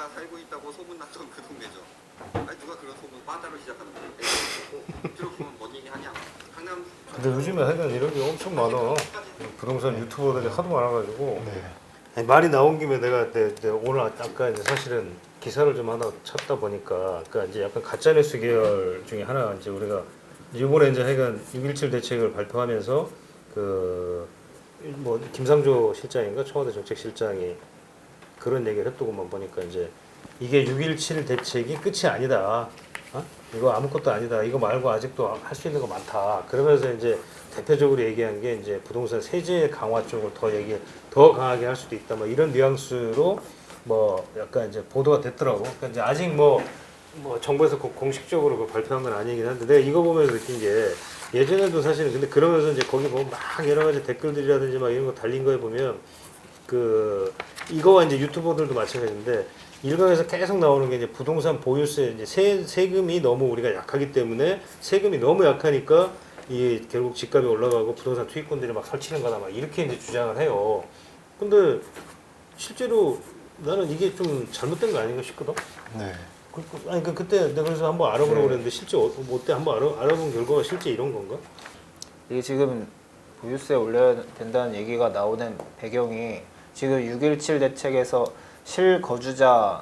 제가 살고 있다고 소문났던 그 동네죠. 아니 누가 그런 소문 빠따로 시작하는 거예요. 들어보면 뭔 얘기 하냐. 강남. 근데 요즘에 하여간 이런 게 엄청 많아. 부동산 유튜버들이 하도 많아가지고. 아니, 말이 나온 김에 내가 오늘 아까 이제 사실은 기사를 좀 하나 찾다 보니까 아까 이제 약간 가짜뉴스 계열 중에 하나 이제 우리가 이번에 이제 하여간 6.17 대책을 발표하면서 그 뭐 김상조 실장인가 청와대 정책실장이 그런 얘기를 했더구만 보니까 이제 이게 6.17 대책이 끝이 아니다. 어? 이거 아무것도 아니다. 이거 말고 아직도 할 수 있는 거 많다. 그러면서 이제 대표적으로 얘기한 게 이제 부동산 세제 강화 쪽을 더 강하게 할 수도 있다. 뭐 이런 뉘앙스로 뭐 약간 이제 보도가 됐더라고. 그러니까 이제 아직 뭐 정부에서 공식적으로 그 발표한 건 아니긴 한데 내가 이거 보면서 느낀 게 예전에도 사실은 근데 그러면서 이제 거기 보면 막 여러 가지 댓글들이라든지 막 이런 거 달린 거에 보면 그 이거와 이제 유튜버들도 마찬가지인데 일각에서 계속 나오는 게 이제 부동산 보유세 이제 세금이 너무 우리가 약하기 때문에 세금이 너무 약하니까 이 결국 집값이 올라가고 부동산 투기꾼들이 막 설치는 거다 막 이렇게 이제 주장을 해요. 근데 실제로 나는 이게 좀 잘못된 거 아닌가 싶거든. 네. 아니 그때 내가 그래서 한번 알아보려고 그랬는데 실제 어때 한번 알아본 결과가 실제 이런 건가? 이게 지금 보유세 올려야 된다는 얘기가 나오는 배경이 지금 6.17 대책에서 실거주자들을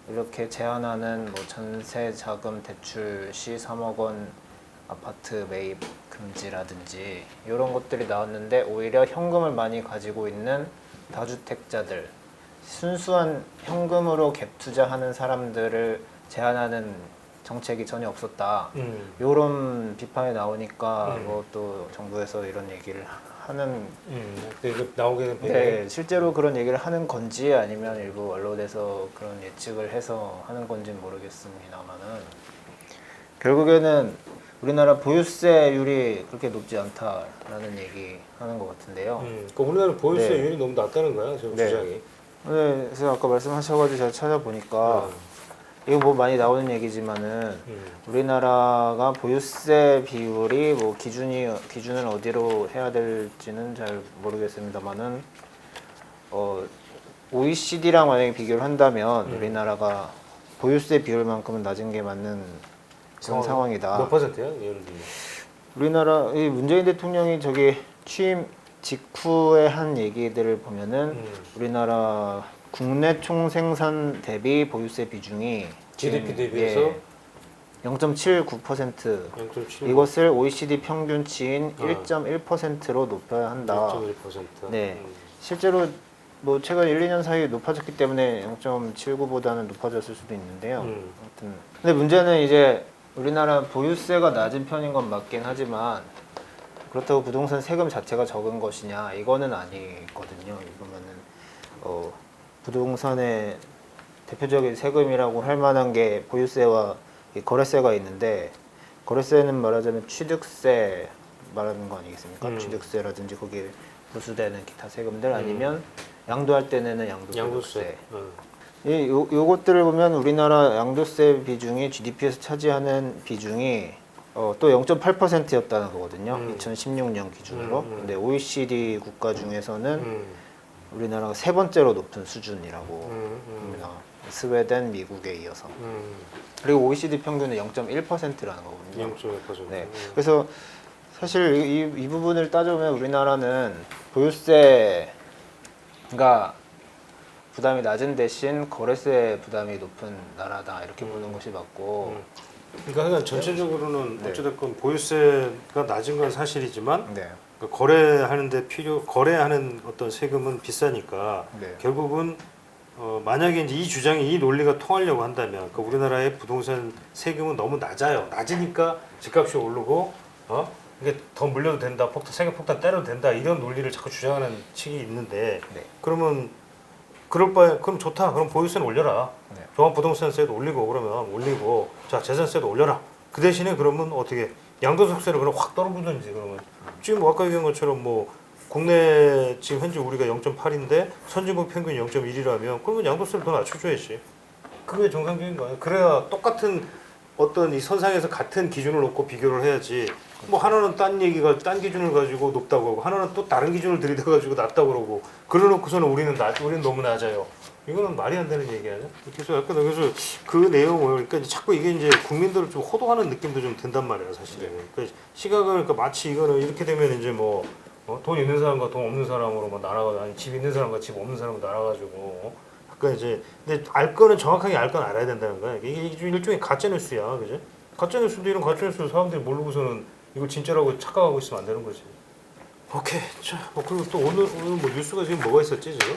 이렇게 제한하는 뭐 전세 자금 대출 시 3억 원 아파트 매입 금지라든지 이런 것들이 나왔는데 오히려 현금을 많이 가지고 있는 다주택자들 순수한 현금으로 갭 투자하는 사람들을 제한하는 정책이 전혀 없었다. 이런 비판이 나오니까 뭐 또 정부에서 이런 얘기를 하는 이거 나오게 된 배경이 네, 실제로 그런 얘기를 하는 건지 아니면 일부 언론에서 그런 예측을 해서 하는 건지는 모르겠습니다만은 결국에는 우리나라 보유세율이 그렇게 높지 않다라는 얘기 하는 것 같은데요. 그러니까 우리나라 보유세율이 너무 낮다는 거야 지금 네. 주장이. 네, 그래서 아까 말씀하셔가지고 제가 찾아보니까 이거 뭐 많이 나오는 얘기지만은 우리나라가 보유세 비율이 뭐 기준을 어디로 해야 될지는 잘 모르겠습니다만은 OECD랑 만약에 비교를 한다면 우리나라가 보유세 비율만큼은 낮은 게 맞는 그런 상황이다. 몇 퍼센트야 예를 들면? 우리나라 이 문재인 대통령이 저기 취임 직후에 한 얘기들을 보면은 우리나라 국내 총생산 대비 보유세 비중이 GDP 대비해서 0.79% 0.7 이것을 OECD 평균치인 1.1%로 높여야 한다. 1.1%. 네. 실제로 뭐 최근 1, 2년 사이에 높아졌기 때문에 0.79보다는 높아졌을 수도 있는데요. 아무튼 근데 문제는 이제 우리나라 보유세가 낮은 편인 건 맞긴 하지만 그렇다고 부동산 세금 자체가 적은 것이냐 이거는 아니거든요. 이거면은 부동산의 대표적인 세금이라고 할 만한 게 보유세와 이 거래세가 있는데 거래세는 말하자면 취득세 말하는 거 아니겠습니까? 취득세라든지 거기에 부수되는 기타 세금들 아니면 양도할 때 내는 양도세. 요것들을 보면 우리나라 양도세 비중이 GDP에서 차지하는 비중이 또 0.8%였다는 거거든요. 2016년 기준으로. 근데 OECD 국가 중에서는 우리나라가 세 번째로 높은 수준이라고 합니다. 스웨덴, 미국에 이어서. 그리고 OECD 평균은 0.1%라는 거거든요. 0.1%. 네. 그래서 사실 이 부분을 따져보면 우리나라는 보유세가 부담이 낮은 대신 거래세 부담이 높은 나라다 이렇게 보는 것이 맞고 그러니까 하여간 전체적으로는 어찌됐건 보유세가 낮은 건 사실이지만 네. 그러니까 거래하는 어떤 세금은 비싸니까 네. 결국은 만약에 이제 이 주장이 이 논리가 통하려고 한다면 그 우리나라의 부동산 세금은 너무 낮아요. 낮으니까 집값이 오르고 이게 더 물려도 된다, 세금 폭탄 때려도 된다 이런 논리를 자꾸 주장하는 측이 있는데 네. 그러면 그럴 바에 그럼 좋다. 그럼 보유세는 올려라. 네. 종합부동산세도 올리고 그러면 올리고 자 재산세도 올려라. 그 대신에 그러면 어떻게 양도소득세를 그럼 확 떨어부든지 그러면 지금 아까 얘기한 것처럼 뭐 국내 지금 현재 우리가 0.8인데 선진국 평균 0.1이라면 그러면 양도세를 더 낮춰줘야지. 그게 정상적인 거야. 그래야 똑같은 어떤 이 선상에서 같은 기준을 놓고 비교를 해야지. 뭐 하나는 딴 얘기가 딴 기준을 가지고 높다고 하고 하나는 또 다른 기준을 들이대 가지고 낮다고 그러고 그래놓고서는 우리는 너무 낮아요. 이거는 말이 안 되는 얘기 아니야? 그래서 약간 그래서 그 내용을 그러니까 이제 자꾸 이게 이제 국민들을 좀 호도하는 느낌도 좀 든단 말이야 사실은. 그러니까 시각을 그러니까 마치 이거는 이렇게 되면 이제 뭐 돈 있는 사람과 돈 없는 사람으로 막 나눠가 아니 집 있는 사람과 집 없는 사람으로 나눠가지고 약간 이제 근데 알 거는 정확하게 알 건 알아야 된다는 거야. 이게 일종의 가짜 뉴스야, 그지? 가짜 뉴스도 이런 가짜 뉴스 사람들이 모르고서는 이걸 진짜라고 착각하고 있으면 안 되는 거지. 오케이, 자, 그리고 또 오늘 뭐 뉴스가 지금 뭐가 있었지 지금?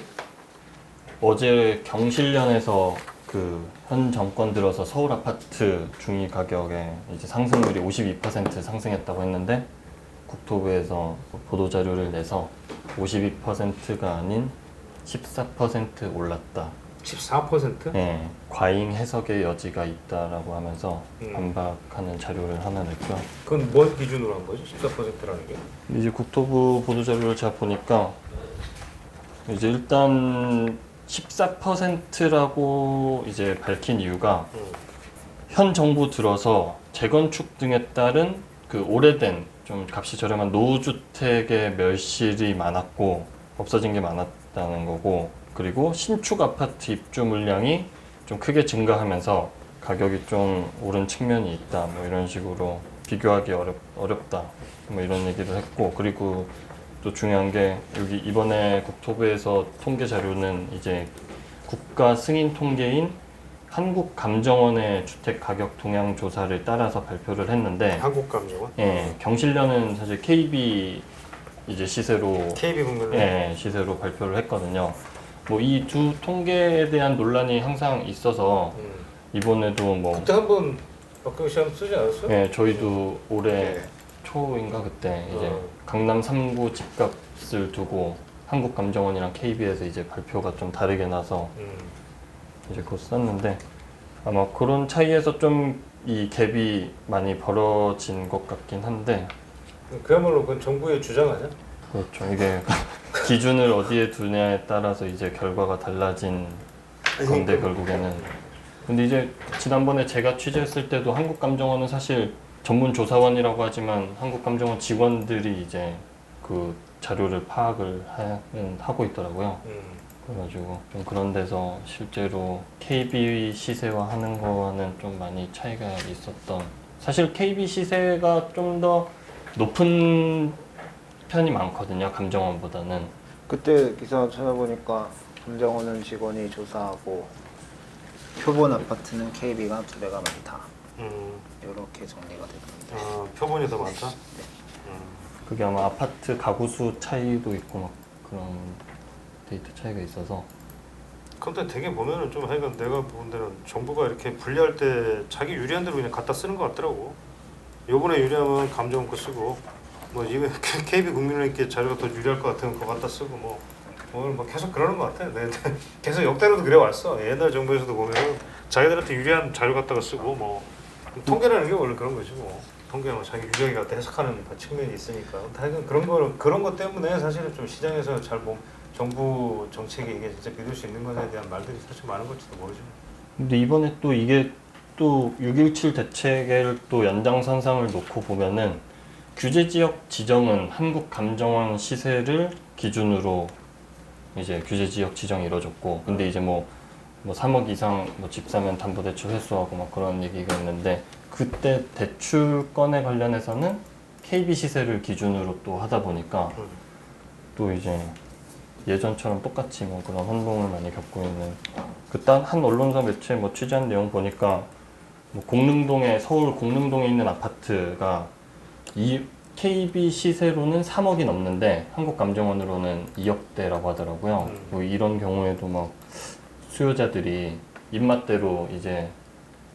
어제 경실련에서 그 현 정권 들어서 서울 아파트 중위 가격에 이제 상승률이 52% 상승했다고 했는데 국토부에서 보도 자료를 내서 52%가 아닌 14% 올랐다. 14%? 네, 과잉 해석의 여지가 있다라고 하면서 반박하는 자료를 하나 냈고요. 그건 뭔 기준으로 한 거지? 14%라는 게? 이제 국토부 보도 자료를 제가 보니까 이제 일단 14%라고 이제 밝힌 이유가 현 정부 들어서 재건축 등에 따른 그 오래된 좀 값이 저렴한 노후주택의 멸실이 많았고 없어진 게 많았다는 거고 그리고 신축 아파트 입주 물량이 좀 크게 증가하면서 가격이 좀 오른 측면이 있다 뭐 이런 식으로 비교하기 어렵다 뭐 이런 얘기를 했고 그리고 또 중요한 게 여기 이번에 국토부에서 통계 자료는 이제 국가 승인 통계인 한국감정원의 주택 가격 동향 조사를 따라서 발표를 했는데 한국감정원? 예, 경실련은 사실 KB 이제 시세로 KB국민은 예, 시세로 발표를 했거든요. 뭐 이 두 통계에 대한 논란이 항상 있어서 이번에도 뭐 그때 한번 박근혜 씨 한번 쓰지 않았어요? 예, 저희도 올해 네. 초인가 그때 이제 어. 강남 3구 집값을 두고 한국감정원이랑 KB에서 이제 발표가 좀 다르게 나서 이제 그거 썼는데 아마 그런 차이에서 좀 이 갭이 많이 벌어진 것 같긴 한데 그야말로 그건 정부의 주장 아니야? 그렇죠. 이게 기준을 어디에 두냐에 따라서 이제 결과가 달라진 건데 결국에는 근데 이제 지난번에 제가 취재했을 때도 한국감정원은 사실 전문 조사원이라고 하지만 한국감정원 직원들이 이제 그 자료를 파악을 하고 있더라고요. 그래가지고 좀 그런 데서 실제로 KB 시세화하는 거와는 좀 많이 차이가 있었던 사실 KB 시세가 좀 더 높은 편이 많거든요. 감정원보다는. 그때 기사 찾아보니까 감정원은 직원이 조사하고 표본 아파트는 KB가 2배가 많다. 이렇게 정리가 됐던데. 아, 표본이 더 많다? 그게 아마 아파트 가구 수 차이도 있고 막 그런 데이터 차이가 있어서 근데 되게 보면은 좀 하여간 내가 본 데는 정부가 이렇게 분리할 때 자기 유리한 대로 그냥 갖다 쓰는 것 같더라고. 요번에 유리하면 감정원 거 쓰고 뭐 이거 KB국민은행께 자료가 더 유리할 것 같으면 그거 갖다 쓰고 뭐 오늘 뭐 계속 그러는 것 같아. 네, 계속 역대로도 그래 왔어. 옛날 정부에서도 보면은 자기들한테 유리한 자료 갖다가 쓰고 뭐 통계라는 게 원래 그런 거지 뭐. 통계는 자기 유리하게 갖다 해석하는 측면이 있으니까. 하여간 그런 것 때문에 사실은 좀 시장에서 잘 정부 정책이 이게 진짜 믿을 수 있는 것에 대한 말들이 사실 많은 걸지도 모르죠. 근데 이번에 또 이게 또 6.17 대책을 또 연장선상을 놓고 보면은 규제지역 지정은 한국감정원 시세를 기준으로 이제 규제지역 지정이 이루어졌고 근데 이제 뭐 3억 이상 뭐 집 사면 담보대출 회수하고 막 그런 얘기가 있는데 그때 대출건에 관련해서는 KB 시세를 기준으로 또 하다 보니까 또 이제 예전처럼 똑같이 뭐 그런 혼동을 많이 겪고 있는 그딴 한 언론사 매체 뭐 취재한 내용 보니까 뭐 서울 공릉동에 있는 아파트가 이 KB 시세로는 3억이 넘는데 한국감정원으로는 2억대라고 하더라고요. 뭐 이런 경우에도 막 수요자들이 입맛대로 이제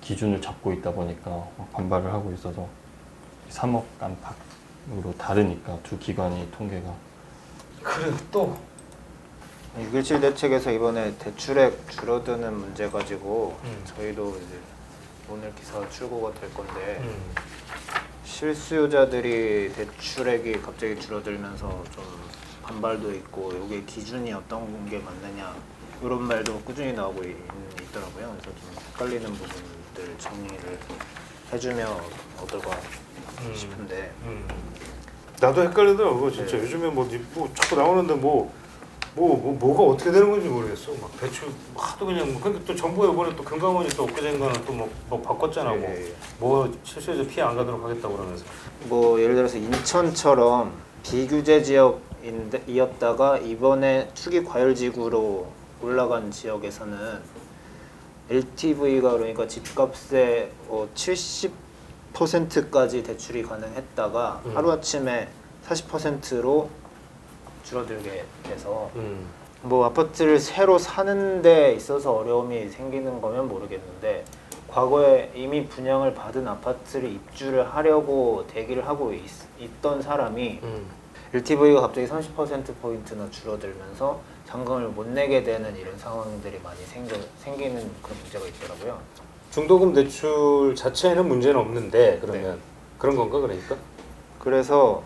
기준을 잡고 있다 보니까 막 반발을 하고 있어서 3억 안팎으로 다르니까 두 기관이 통계가 그래 또 6.17 대책에서 이번에 대출액 줄어드는 문제 가지고 저희도 이제 오늘 기사 출고가 될 건데 실수요자들이 대출액이 갑자기 줄어들면서 좀 반발도 있고 이게 기준이 어떤 게 맞느냐 이런 말도 꾸준히 나오고 있더라고요. 그래서 좀 헷갈리는 부분들 정리를 해주면 어떨까 싶은데 나도 헷갈리더라고 그거 진짜. 네. 요즘에 뭐 자꾸 나오는데 뭐가 어떻게 되는 건지 모르겠어. 막 대출 하도 그냥 근데 또 정부가 이번에 또 금감원이 또 엊그젠가는 또 뭐 바꿨잖아. 네. 뭐 실수해서 피해 안 가도록 하겠다고 그러면서. 뭐 예를 들어서 인천처럼 비규제 지역이었다가 이번에 투기 과열지구로 올라간 지역에서는 LTV가 그러니까 집값의 70%까지 대출이 가능했다가 하루아침에 40%로 줄어들게 돼서 뭐 아파트를 새로 사는 데 있어서 어려움이 생기는 거면 모르겠는데 과거에 이미 분양을 받은 아파트를 입주를 하려고 대기를 하고 있던 사람이 LTV가 갑자기 30%포인트나 줄어들면서 잔금을 못 내게 되는 이런 상황들이 많이 생기는 그런 문제가 있더라고요. 중도금 대출 자체에는 문제는 없는데 그러면 네. 그런 건가 그러니까? 그래서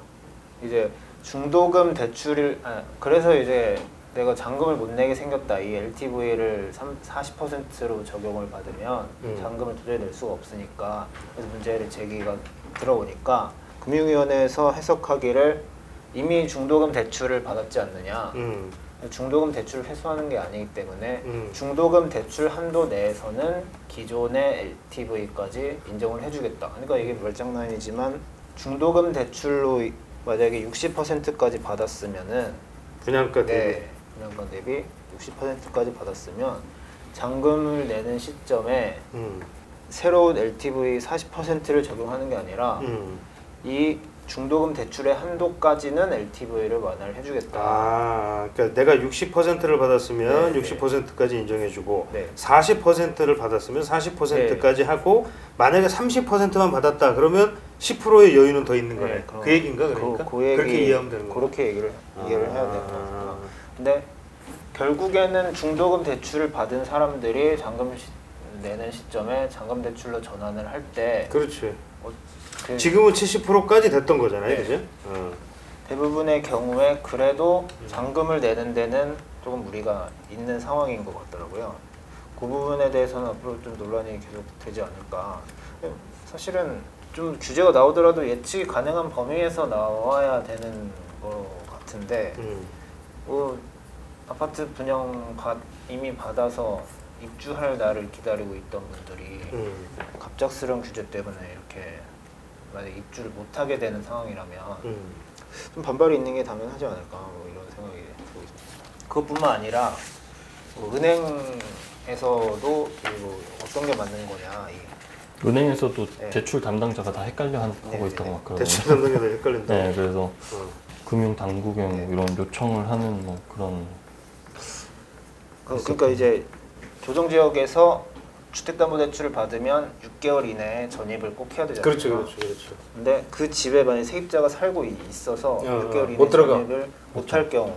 이제 중도금 대출을 그래서 이제 내가 잔금을 못 내게 생겼다. 이 LTV를 40%로 적용을 받으면 잔금을 도저히 낼 수가 없으니까 그래서 문제를 제기가 들어오니까 금융위원회에서 해석하기를 이미 중도금 대출을 받았지 않느냐. 중도금 대출을 회수하는 게 아니기 때문에 중도금 대출 한도 내에서는 기존의 LTV까지 인정을 해주겠다. 그러니까 이게 말장난이지만 중도금 대출로 만약에 60%까지 받았으면은 분양가 대비. 네, 분양가 대비 60%까지 받았으면 잔금을 내는 시점에 새로운 LTV 40%를 적용하는 게 아니라 이 중도금 대출의 한도까지는 LTV를 완화를 해주겠다. 아, 그러니까 내가 60%를 받았으면 네, 60%까지 인정해주고 네. 40%를 받았으면 40%까지 하고 만약에 30%만 받았다 그러면 10%의 여유는 더 있는 거네. 그 얘기인가 그러니까? 그렇게 이해하면 되는 거야. 그렇게 이해를 해야 되는 거구나. 근데 결국에는 중도금 대출을 받은 사람들이 잔금 내는 시점에 잔금 대출로 전환을 할 때 그렇지. 그 지금은 70%까지 됐던 거잖아요, 네. 그죠? 대부분의 경우에 그래도 잔금을 내는 데는 조금 무리가 있는 상황인 것 같더라고요. 그 부분에 대해서는 앞으로 좀 논란이 계속 되지 않을까. 사실은 좀 규제가 나오더라도 예측이 가능한 범위에서 나와야 되는 것 같은데 뭐 아파트 분양 이미 받아서 입주할 날을 기다리고 있던 분들이 갑작스러운 규제 때문에 이렇게 만약 입주를 못하게 되는 상황이라면 좀 반발이 있는 게 당연하지 않을까 뭐 이런 생각이 들고 있습니다. 그것뿐만 아니라 뭐 은행에서도 그리고 어떤 게 맞는 거냐 은행에서도 네. 대출 담당자가 다 헷갈려 하고 네, 있다고 네. 막 그러고. 대출 담당자도 헷갈린다. 네, 그래서 금융 당국에 네. 이런 요청을 하는 뭐 그런. 그러니까 이제 조정지역에서 주택담보대출을 받으면 6개월 이내에 전입을 꼭 해야 되잖아요. 그렇죠. 근데 그 집에 만약 세입자가 살고 있어서 6개월 이내에 못 들어가. 전입을 못할 경우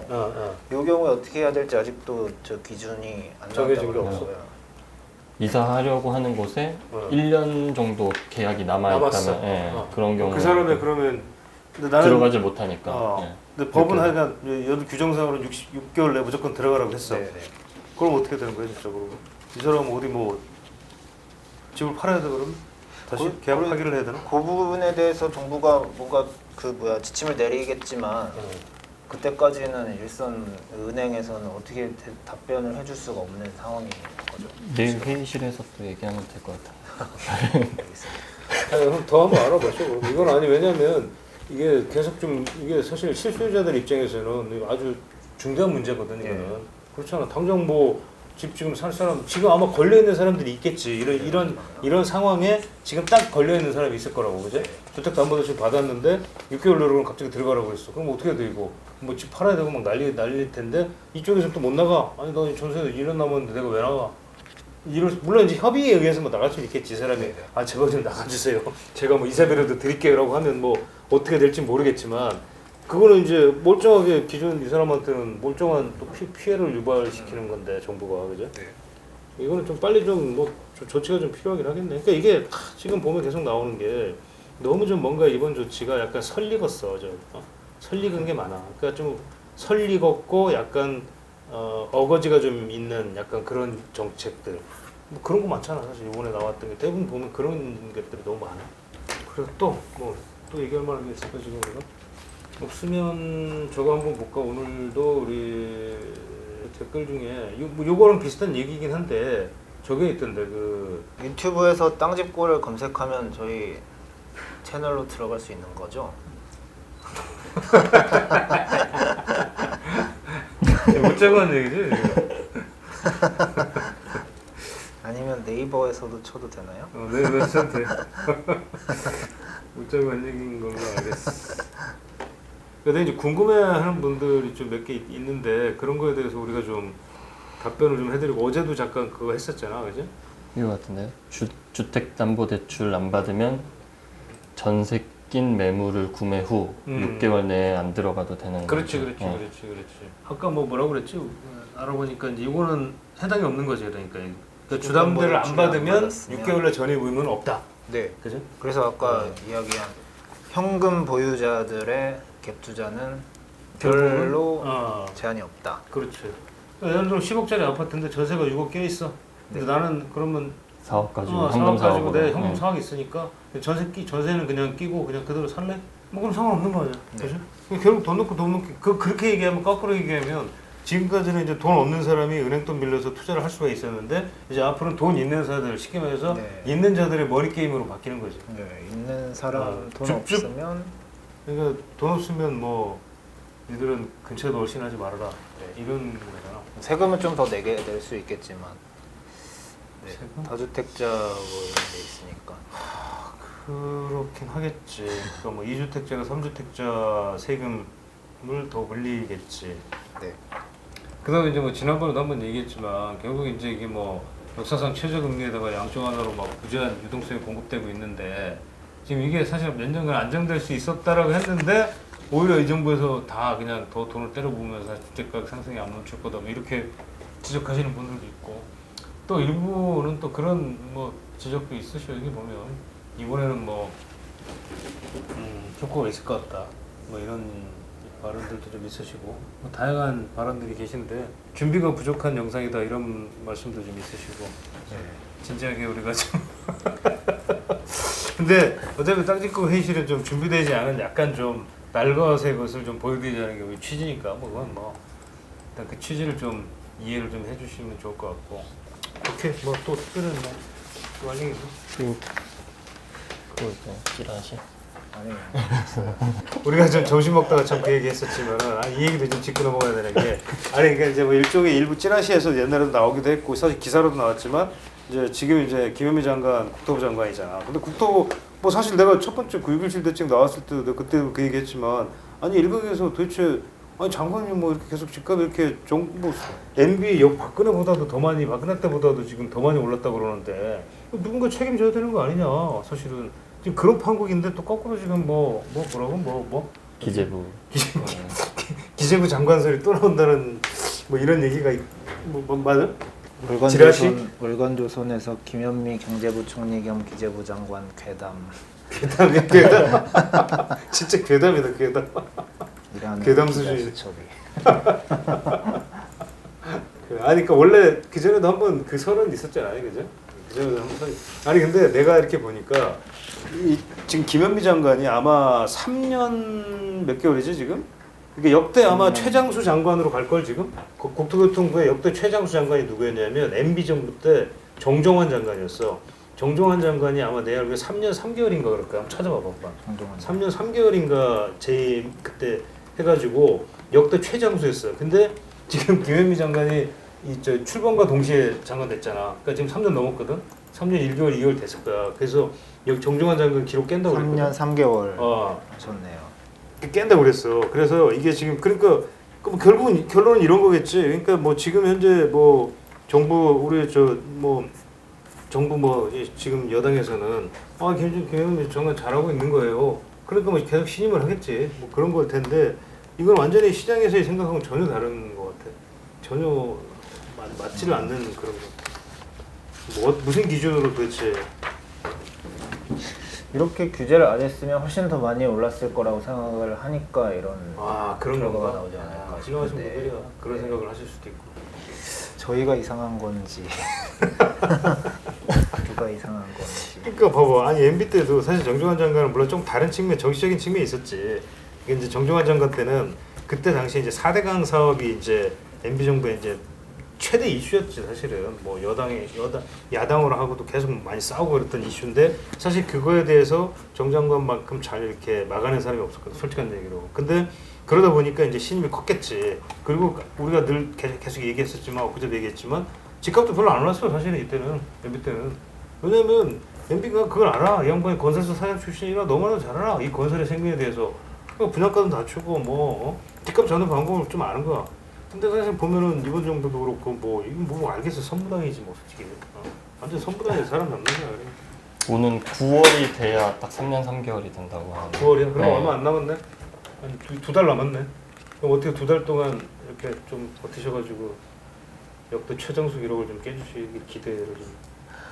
이 경우에 어떻게 해야 될지 아직도 저 기준이 안 정해진 게 나왔다고 없어. 하더라고요. 이사하려고 하는 곳에 1년 정도 계약이 남았어. 남아있다면 그런 경우 그 사람의 그러면 근데 나는 들어가지 못하니까. 예. 근데 법은 이렇게. 하여간 여기 규정상으로 6개월 내에 무조건 들어가라고 했어. 네네. 그럼 어떻게 되는 거야, 진짜 그러고? 이 사람은 어디 뭐 집을 팔아야 돼 그러면? 다시 계약 파기를 해야 되나? 그 부분에 대해서 정부가 뭔가 지침을 내리겠지만 그때까지는 일선 은행에서는 어떻게 답변을 해줄 수가 없는 상황인 거죠. 내일 회의실에서 또 얘기하면 될 것 같아요. 그럼 더 한번 알아보시고. 이건 아니 왜냐면 이게 계속 좀 이게 사실 실수요자들 입장에서는 이거 아주 중대한 문제거든 이거는. 그렇잖아. 당장 뭐 집 지금 살 사람 지금 아마 걸려 있는 사람들이 있겠지. 이런 상황에 지금 딱 걸려 있는 사람이 있을 거라고 그죠? 주택담보대출 받았는데 6개월 내로 갑자기 들어가라고 했어. 그럼 어떻게 해야 돼 이거? 뭐 집 팔아야 되고 막 난릴 텐데 이쪽에서는 또 못 나가. 아니 너 전세도 1년 남았는데 내가 왜 나가? 물론 이제 협의에 의해서 뭐 나갈 수 있겠지 사람이. 아 제발 좀 나가주세요. 제가 뭐 이사비라도 드릴게요라고 하면 뭐 어떻게 될지 모르겠지만 그거는 이제 멀쩡하게 기존 이 사람한테는 멀쩡한 또 피해를 유발시키는 건데 정부가 그죠? 이거는 좀 빨리 좀 뭐 조치가 좀 필요하긴 하겠네. 그러니까 이게 지금 보면 계속 나오는 게 너무 좀 뭔가 이번 조치가 약간 설익었어. 설익은 게 많아. 그러니까 좀 설익었고 약간 어거지가 좀 있는 약간 그런 정책들. 뭐 그런 거 많잖아. 사실 이번에 나왔던 게 대부분 보면 그런 것들이 너무 많아. 그래서 또 얘기할 만한 게 있을까 지금 우리가? 없으면 저거 한번 볼까? 오늘도 우리 댓글 중에 요거랑 비슷한 얘기긴 한데 저게 있던데 그 유튜브에서 땅집골을 검색하면 저희 채널로 들어갈 수 있는 거죠? 못 잡은 얘기지? 아니면 네이버에서도 쳐도 되나요? 네, 괜찮대. 못 잡은 얘기인 걸로 알겠어. 근데 이제 궁금해하는 분들이 좀 몇 개 있는데 그런 거에 대해서 우리가 좀 답변을 좀 해드리고 어제도 잠깐 그거 했었잖아, 그지? 이거 같은데요. 주택담보대출 안 받으면 전세 낀 매물을 구매 후 6개월 내에 안 들어가도 되는 그렇지, 거죠. 그렇지. 아까 뭐라고 그랬지? 알아보니까 이제 이거는 해당이 없는 거지, 그러니까 주담대를 안 받으면 6개월 내 전입 의무는 없다. 네. 그죠? 그래서 아까 이야기한 현금 보유자들의 갭 투자는 별로 제한이 없다. 그렇지. 예를 들어 10억짜리 아파트인데 전세가 6억 껴 있어. 근데 나는 그러면 사업 가지고 사업 현금 가지고 사업으로. 내 현금 사업이 있으니까 전세는 그냥 끼고 그냥 그대로 살래? 뭐 그럼 상관없는 거 아니야. 그죠? 결국 돈 넣고 그렇게 얘기하면 거꾸로 얘기하면 지금까지는 이제 돈 없는 사람이 은행 돈 빌려서 투자를 할 수가 있었는데 이제 앞으로는 돈 있는 사람들 쉽게 말해서 있는 자들의 머리 게임으로 바뀌는 거지. 네, 있는 사람 돈 줍줍. 없으면 그러니까 돈 없으면 뭐 니들은 근처에도 얼씬하지 말아라. 이런 거잖아. 세금은 좀 더 내게 낼 수 있겠지만 세금? 다주택자 뭐 이런 데 있으니까. 그렇긴 하겠지. 그러니까 뭐 2주택자가 3주택자 세금을 더 물리겠지. 네. 그다음에 이제 뭐 지난번에도 한번 얘기했지만 결국 이제 이게 뭐 역사상 최저금리에다가 양쪽 하나로 막 무제한 유동성이 공급되고 있는데 지금 이게 사실 몇 년간 안정될 수 있었다라고 했는데 오히려 이 정부에서 다 그냥 더 돈을 때려부으면서 주택가격 상승이 안 멈출 거다 뭐 이렇게 지적하시는 분들도 있고 또 일부는 또 그런 뭐 지적도 있으셔. 여기 보면 이번에는 뭐 효과가 있을 것 같다 뭐 이런 발언들도 좀 있으시고 뭐 다양한 발언들이 계신데 준비가 부족한 영상이다 이런 말씀도 좀 있으시고 진지하게 우리가 좀 근데 어차피 땅짓고 회의실은 좀 준비되지 않은 약간 좀 날것의 것을 좀 보여드리자는 게 우리 취지니까 뭐 그건 뭐 일단 그 취지를 좀 이해를 좀 해주시면 좋을 것 같고 오케이 뭐 또 특별한 뭐 알링이 있어? 그거 찌라시. 아니 우리가 좀 점심 먹다가 참 그 얘기 했었지만은 이 얘기도 좀 짚고 넘어가야 되는 게 아니 그러니까 이제 뭐 일종의 일부 찌라시에서 옛날에도 나오기도 했고 사실 기사로도 나왔지만 이제 지금 이제 김현미 장관 국토부 장관이잖아. 근데 국토부 뭐 사실 내가 첫 번째 9.17 대책 나왔을 때도 내가 그때 그 얘기했지만 아니 일각에서 도대체 아니 장관이 뭐 이렇게 계속 집값이 이렇게 뭐 MB 박근혜보다도 더 많이 박근혜 때보다도 지금 더 많이 올랐다고 그러는데 누군가 책임져야 되는 거 아니냐 사실은. 지금 그런 판국인데 또 거꾸로 지금 뭐라고 기재부 장관 소리 또 나온다는 뭐 이런 얘기가 뭐 맞아? 물건조선에서 김현미 경제부총리 겸 기재부 장관 괴담. 괴담. 진짜 괴담이다 괴담. 괴담 수준이. 아니 그러니까 원래 그 전에도 한번 그 설은 있었잖아요, 그죠? 그 전에도 한번 설. 아니 근데 내가 이렇게 보니까. 지금 김현미 장관이 아마 3년 몇 개월이지 지금? 이게 역대 아마 최장수 장관으로 갈 걸 지금? 국토교통부의 역대 최장수 장관이 누구였냐면 MB 정부 때 정종환 장관이었어. 정종환 장관이 아마 내 알기로 3년 3개월인가 그럴까? 한번 찾아봐 봐봐. 3년 3개월인가 재임 그때 해가지고 역대 최장수였어. 근데 지금 김현미 장관이 출범과 동시에 장관 됐잖아. 그러니까 지금 3년 넘었거든. 3년 1개월 2개월 됐을 거야. 그래서 여기 정종환 장관 기록 깬다고 그랬거든. 3년 3개월 하셨네요. 깬다고 그랬어. 그래서 이게 지금 그러니까 뭐 결론은 이런 거겠지. 그러니까 뭐 지금 현재 뭐 정부 지금 여당에서는 김현미 장관 잘하고 있는 거예요. 그러니까 뭐 계속 신임을 하겠지. 뭐 그런 걸 텐데 이건 완전히 시장에서의 생각하고는 전혀 다른 것 같아. 전혀 맞지를 않는 그런 거. 무슨 기준으로 도대체 이렇게 규제를 안 했으면 훨씬 더 많이 올랐을 거라고 생각을 하니까 이런 그런 결과가 건가? 나오지 않을까 지금 하신 싶은데. 분들이 그런 생각을 하실 수도 있고 저희가 이상한 건지 누가 이상한 건지. 그러니까 봐봐. 아니 MB 때도 사실 정종환 장관은 물론 좀 다른 측면, 정치적인 측면이 있었지. 이게 이제 정종환 장관 때는 그때 당시 이제 4대강 사업이 이제 MB 정부의 이제 최대 이슈였지 사실은. 뭐 야당으로 하고도 계속 많이 싸우고 그랬던 이슈인데 사실 그거에 대해서 정 장관만큼 잘 이렇게 막아낸 사람이 없었거든. 솔직한 얘기로. 근데 그러다 보니까 이제 신임이 컸겠지. 그리고 우리가 늘 계속 얘기했었지만 엊그제도 얘기했지만 집값도 별로 안 올랐어 사실은 이때는 MB 때는. 왜냐면 MB가 그걸 알아. 이 양반이 건설사 사장 출신이라 너무나 잘 알아. 이 건설의 생명에 대해서. 그러니까 분양가도 낮추고 뭐 집값 잡는 방법을 좀 아는 거야. 근데 사실 보면은 이번 정부도 그렇고 뭐 이건 뭐 알겠어. 선무당이지 뭐 솔직히. 완전 선무당에서 사람 잡는 거야. 그래. 오는 9월이 돼야 딱 3년 3개월이 된다고 하는데 9월이야? 그럼 네. 얼마 안 남았네? 한 두 달 남았네. 그럼 어떻게 두 달 동안 이렇게 좀 버티셔가지고 역대 최장수 기록을 좀 깨주시길 기대를 좀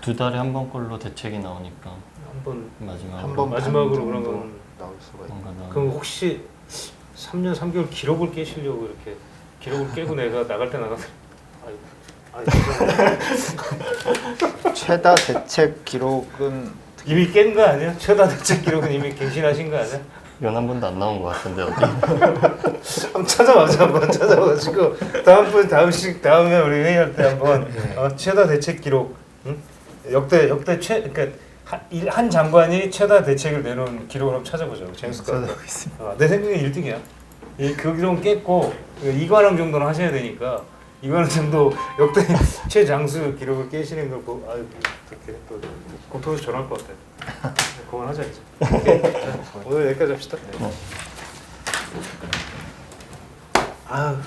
2달에 한 번꼴로 대책이 나오니까 한번 마지막으로 마지막으로 그런 건 나올 수가 있고. 뭔가 그럼 혹시 3년 3개월 기록을 깨시려고 이렇게 기록을 깨고 내가 나갈 때 나가서 최다 대책 기록은 이미 깬 거 아니야? 최다 대책 기록은 이미 갱신하신 거 아니야? 연 한 번도 안 나온 것 같은데 어디? 한번 찾아보자. 한번 찾아가지고 다음에 우리 회의할 때 한번 최다 대책 기록, 응? 역대 그러니까 한 장관이 최다 대책을 내놓은 기록을 한번 찾아보자. 재밌을 것 같아. 내 생각에 1등이야. 그 기록은 깼고 이관왕 정도는 하셔야 되니까 이관왕 정도 역대 최장수 기록을 깨시는 걸 보고 이렇게 또 공통에서 전할 것 같아. 그만하자 이제. 오늘 여기까지 합시다. 아.